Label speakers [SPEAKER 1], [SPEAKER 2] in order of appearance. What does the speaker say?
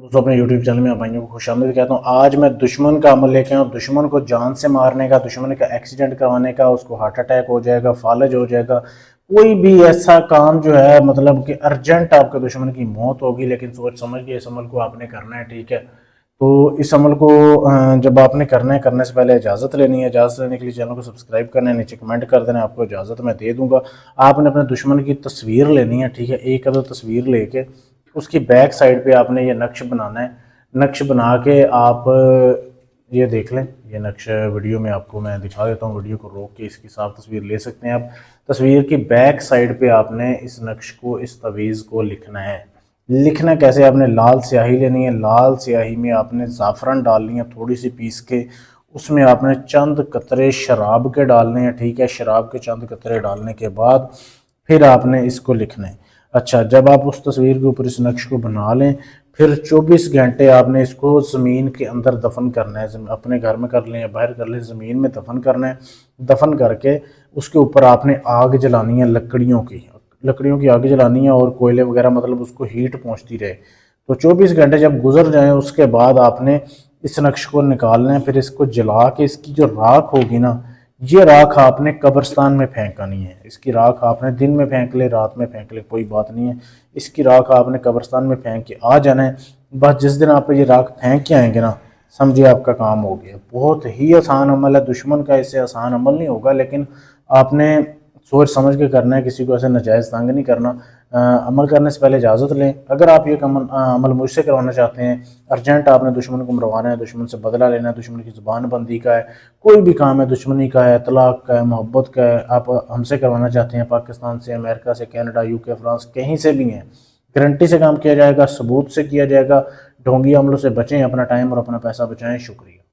[SPEAKER 1] दोस्तों अपने YouTube channel में आप भाइयों को खुशामदीद कहता हूँ। आज मैं दुश्मन का अमल लेके आऊँ, दुश्मन को जान से मारने का, दुश्मन का एक्सीडेंट करवाने का, उसको हार्ट अटैक हो जाएगा, फालज हो जाएगा, कोई भी ऐसा काम जो है मतलब कि अर्जेंट आपके दुश्मन की मौत होगी, लेकिन सोच समझ के इस अमल को आपने करना है। ठीक है, तो इस अमल को जब आपने करना है, करने से पहले इजाज़त लेनी है। इजाज़त लेने के लिए चैनल को सब्सक्राइब करना है, नीचे कमेंट कर देना, आपको इजाज़त मैं दे दूंगा। आपने अपने दुश्मन की तस्वीर लेनी है। ठीक है, एक अदर तस्वीर लेके उसकी बैक साइड पे आपने ये नक्श बनाना है। नक्श बना के आप ये देख लें, ये नक्श वीडियो में आपको मैं दिखा देता हूँ। वीडियो को रोक के इसकी साफ तस्वीर ले सकते हैं आप। तस्वीर की बैक साइड पे आपने इस नक्श को, इस तवीज़ को लिखना है। लिखना कैसे, आपने लाल स्याही लेनी है। लाल स्याही में आपने ज़ाफ़रान डालनी है थोड़ी सी पीस के, उसमें आपने चंद कतरे शराब के डालने हैं। ठीक है, शराब के चंद कतरे डालने के बाद फिर आपने इसको लिखना है। अच्छा, जब आप उस तस्वीर के ऊपर इस नक्श को बना लें, फिर 24 घंटे आपने इसको ज़मीन के अंदर दफन करना है। अपने घर में कर लें या बाहर कर लें, ज़मीन में दफन करना है। दफन करके उसके ऊपर आपने आग जलानी है, लकड़ियों की आग जलानी है, और कोयले वगैरह, मतलब उसको हीट पहुंचती रहे। तो 24 घंटे जब गुजर जाएं, उसके बाद आपने इस नक्श को निकालना है। फिर इसको जला के इसकी जो राख होगी ना, ये राख आपने कब्रिस्तान में फेंकानी है। इसकी राख आपने दिन में फेंक ले, रात में फेंक ले, कोई बात नहीं है। इसकी राख आपने कब्रिस्तान में फेंक के आ जाना है। बस जिस दिन आप ये राख फेंक के आएंगे ना, समझिए आपका काम हो गया। बहुत ही आसान अमल है, दुश्मन का इससे आसान अमल नहीं होगा, लेकिन आपने सोच समझ के करना है, किसी को ऐसे नाजायज़ तंग नहीं करना। अमल करने से पहले इजाज़त लें। अगर आप ये अमल मुझसे करवाना चाहते हैं, अर्जेंट आपने दुश्मन को मरवाना है, दुश्मन से बदला लेना है, दुश्मन की ज़ुबान बंदी का है, कोई भी काम है, दुश्मनी का है, तलाक का है, मोहब्बत का है, आप हमसे करवाना चाहते हैं, पाकिस्तान से, अमेरिका से, कनाडा, यूके, फ्रांस, कहीं से भी हैं, गारंटी से काम किया जाएगा, सबूत से किया जाएगा। ढोंगी अमलों से बचें, अपना टाइम और अपना पैसा बचाएं। शुक्रिया।